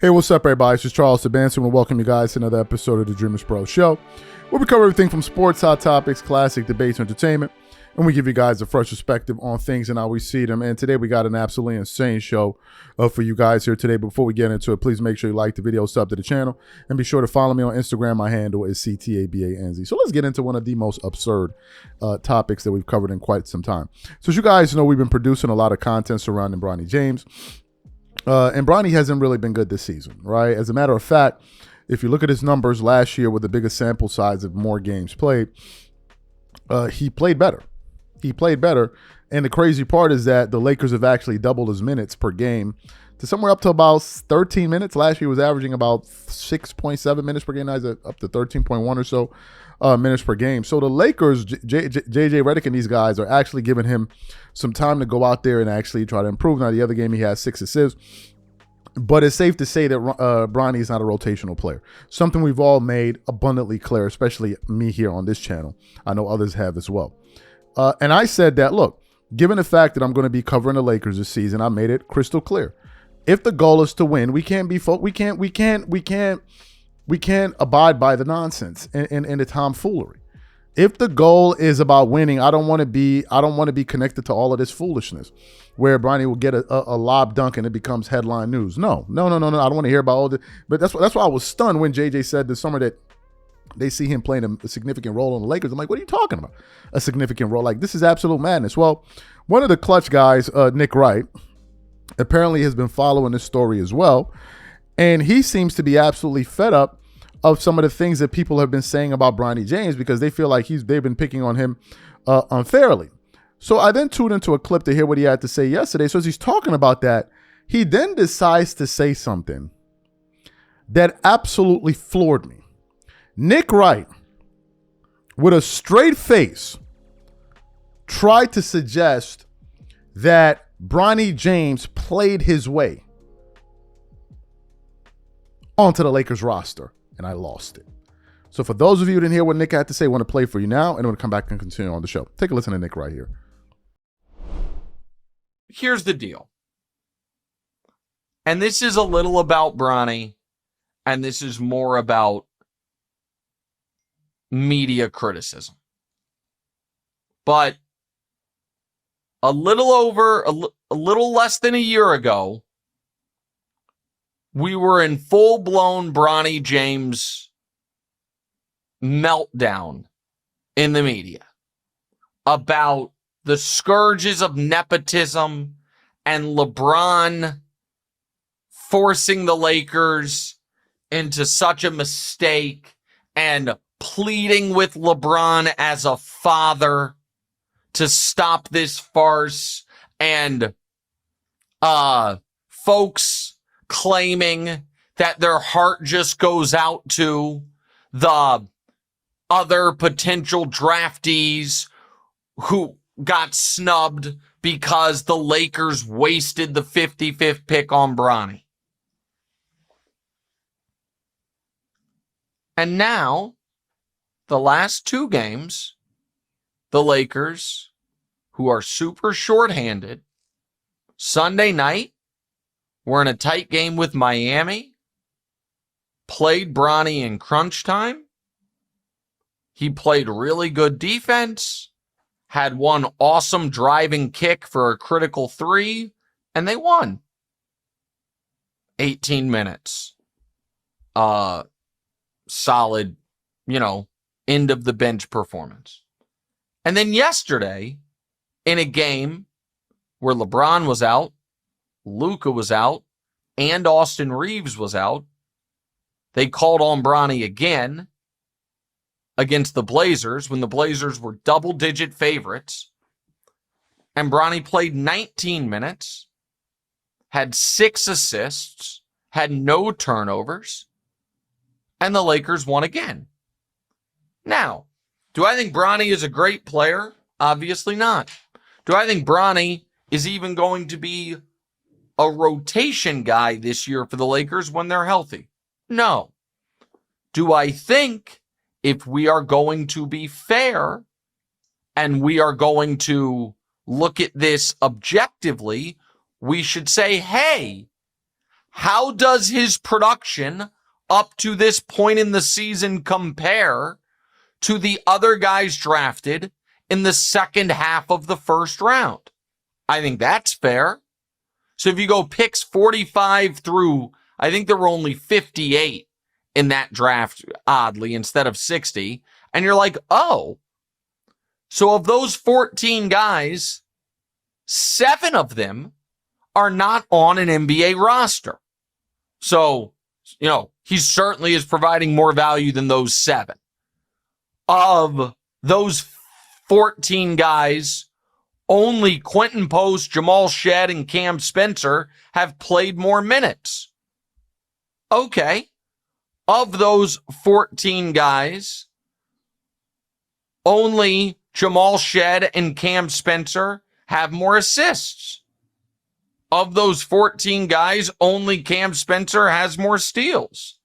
Hey, what's up, everybody? It's just Charles Sabanson. I want to welcome you guys to another episode of the DREAMERSPRO Show, where we cover everything from sports, hot topics, classic debates, entertainment, and we give you guys a fresh perspective on things and how we see them. And today we got an absolutely insane show for you guys here today. But before we get into it, please make sure you like the video, sub to the channel, and be sure to follow me on Instagram. My handle is CTABANZ. So let's get into one of the most absurd topics that we've covered in quite some time. So as you guys know, we've been producing a lot of content surrounding Bronny James. And Bronny hasn't really been good this season, right? As a matter of fact, if you look at his numbers last year with the biggest sample size of more games played, he played better. He played better. And the crazy part is that the Lakers have actually doubled his minutes per game to somewhere up to about 13 minutes. Last year he was averaging about 6.7 minutes per game. Now he's up to 13.1 or so minutes per game. So the Lakers, JJ Redick and these guys are actually giving him some time to go out there and actually try to improve. Now, the other game he has 6 assists. But it's safe to say that Bronny is not a rotational player. Something we've all made abundantly clear, especially me here on this channel. I know others have as well. And I said that, look, given the fact that I'm going to be covering the Lakers this season, I made it crystal clear. If the goal is to win, we can't abide by the nonsense and the tomfoolery. If the goal is about winning, I don't want to be connected to all of this foolishness where Bronny will get a lob dunk and it becomes headline news. No. I don't want to hear about all this. But that's why I was stunned when JJ said this summer that they see him playing a significant role on the Lakers. I'm like, what are you talking about? A significant role? Like, this is absolute madness. Well, one of the clutch guys, Nick Wright, apparently has been following this story as well. And he seems to be absolutely fed up of some of the things that people have been saying about Bronny James because they feel like they've been picking on him unfairly. So I then tuned into a clip to hear what he had to say yesterday. So as he's talking about that, he then decides to say something that absolutely floored me. Nick Wright, with a straight face, tried to suggest that Bronny James played his way onto the Lakers roster, and I lost it. So for those of you who didn't hear what Nick had to say, I want to play for you now, and I'm going to come back and continue on the show. Take a listen to Nick right here. Here's the deal. And this is a little about Bronny, and this is more about media criticism. But a little less than a year ago, we were in full-blown Bronny James meltdown in the media about the scourges of nepotism and LeBron forcing the Lakers into such a mistake and pleading with LeBron as a father to stop this farce, and folks claiming that their heart just goes out to the other potential draftees who got snubbed because the Lakers wasted the 55th pick on Bronny. And now, the last 2 games, the Lakers, who are super shorthanded, Sunday night, were in a tight game with Miami, played Bronny in crunch time. He played really good defense, had one awesome driving kick for a critical 3, and they won. 18 minutes. Solid, end of the bench performance. And then yesterday, in a game where LeBron was out, Luka was out, and Austin Reeves was out, they called on Bronny again against the Blazers when the Blazers were double-digit favorites. And Bronny played 19 minutes, had 6 assists, had no turnovers, and the Lakers won again. Now, do I think Bronny is a great player? Obviously not. Do I think Bronny is even going to be a rotation guy this year for the Lakers when they're healthy? No. Do I think if we are going to be fair and we are going to look at this objectively, we should say, hey, how does his production up to this point in the season compare to the other guys drafted in the second half of the first round? I think that's fair. So if you go picks 45 through, I think there were only 58 in that draft, oddly, instead of 60. And you're like, oh, so of those 14 guys, 7 of them are not on an NBA roster. So, he certainly is providing more value than those 7. Of those 14 guys, only Quentin Post, Jamal Shead, and Cam Spencer have played more minutes. Okay. Of those 14 guys, only Jamal Shead and Cam Spencer have more assists. Of those 14 guys, only Cam Spencer has more steals.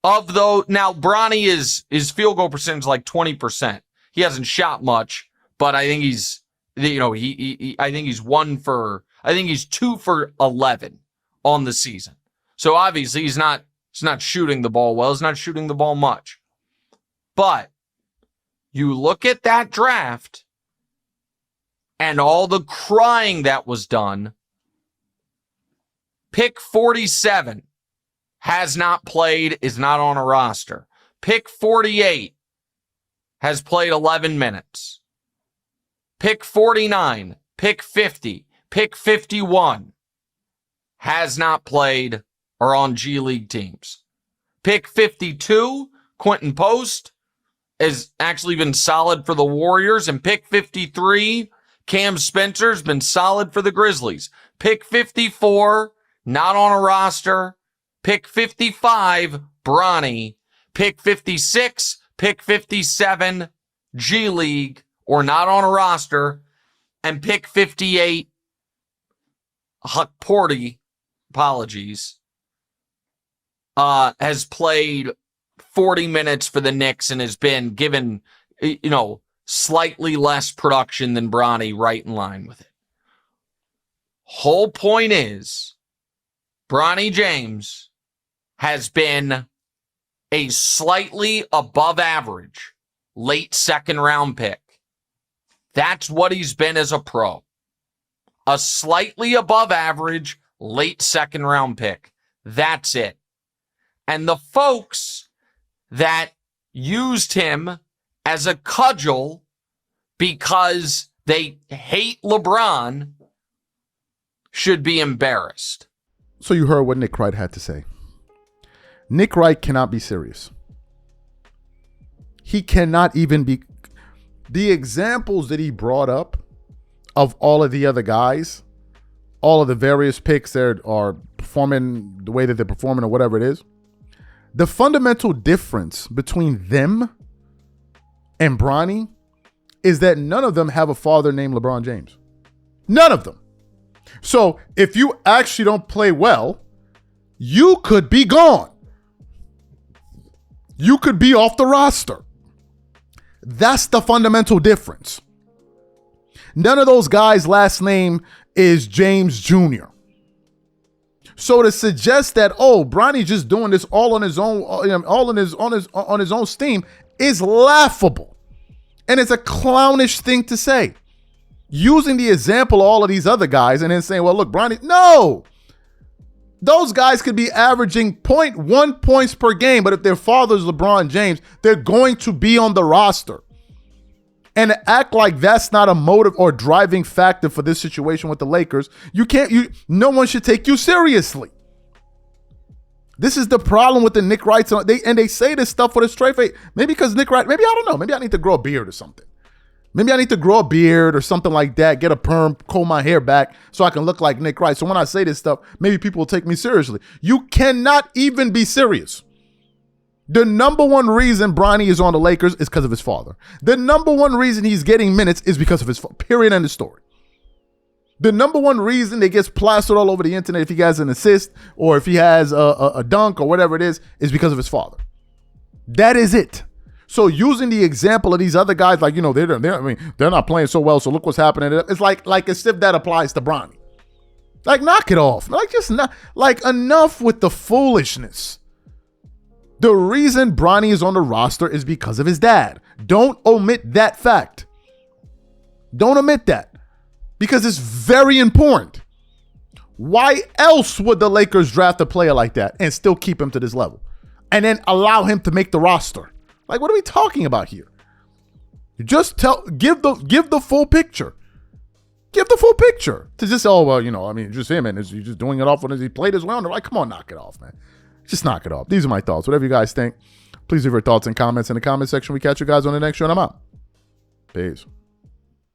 Now Bronny his field goal percentage is like 20%. He hasn't shot much, but I think he's, I think he's 2 for 11 on the season. So obviously he's not shooting the ball well. He's not shooting the ball much. But you look at that draft and all the crying that was done. Pick 47 has not played, is not on a roster. Pick 48 has played 11 minutes. Pick 49, pick 50, pick 51 has not played or on G League teams. Pick 52, Quentin Post, has actually been solid for the Warriors. And pick 53, Cam Spencer's been solid for the Grizzlies. Pick 54, not on a roster. Pick 55, Bronny. Pick 56, pick 57, G League, or not on a roster. And pick 58, Huck Porty, apologies, has played 40 minutes for the Knicks and has been given, slightly less production than Bronny, right in line with it. Whole point is, Bronny James has been a slightly above average late second round pick. That's what he's been as a pro. A slightly above average late second round pick. That's it. And the folks that used him as a cudgel because they hate LeBron should be embarrassed. So you heard what Nick Wright had to say. Nick Wright cannot be serious. He cannot even be. The examples that he brought up of all of the other guys, all of the various picks that are performing the way that they're performing or whatever it is, the fundamental difference between them and Bronny is that none of them have a father named LeBron James. None of them. So if you actually don't play well, you could be gone. You could be off the roster. That's the fundamental difference. None of those guys' last name is James Jr. So to suggest that, Bronny's just doing this all on his own, on his own steam is laughable. And it's a clownish thing to say. Using the example of all of these other guys and then saying, well, look, Bronny, no. Those guys could be averaging 0.1 points per game, but if their father's LeBron James, they're going to be on the roster. And to act like that's not a motive or driving factor for this situation with the Lakers, no one should take you seriously. This is the problem with the Nick Wrights. They say this stuff with a straight face. Maybe because Nick Wright, maybe I don't know. Maybe I need to grow a beard or something. Maybe I need to grow a beard or something like that, get a perm, comb my hair back so I can look like Nick Wright. So when I say this stuff, maybe people will take me seriously. You cannot even be serious. The number one reason Bronny is on the Lakers is because of his father. The number one reason he's getting minutes is because of his father. Period. End of story. The number one reason that gets plastered all over the internet if he has an assist or if he has a dunk or whatever it is because of his father. That is it. So using the example of these other guys, like, they're not playing so well, so look what's happening. It's like as if that applies to Bronny. Like, knock it off. Like, just not, like, enough with the foolishness. The reason Bronny is on the roster is because of his dad. Don't omit that fact. Don't omit that. Because it's very important. Why else would the Lakers draft a player like that and still keep him to this level? And then allow him to make the roster? Like, what are we talking about here? Just give the full picture. Give the full picture. To just, oh, well, just him, and he's just doing it off when he played as well. And they're like, come on, knock it off, man. Just knock it off. These are my thoughts. Whatever you guys think, please leave your thoughts and comments in the comment section. We catch you guys on the next show, and I'm out. Peace.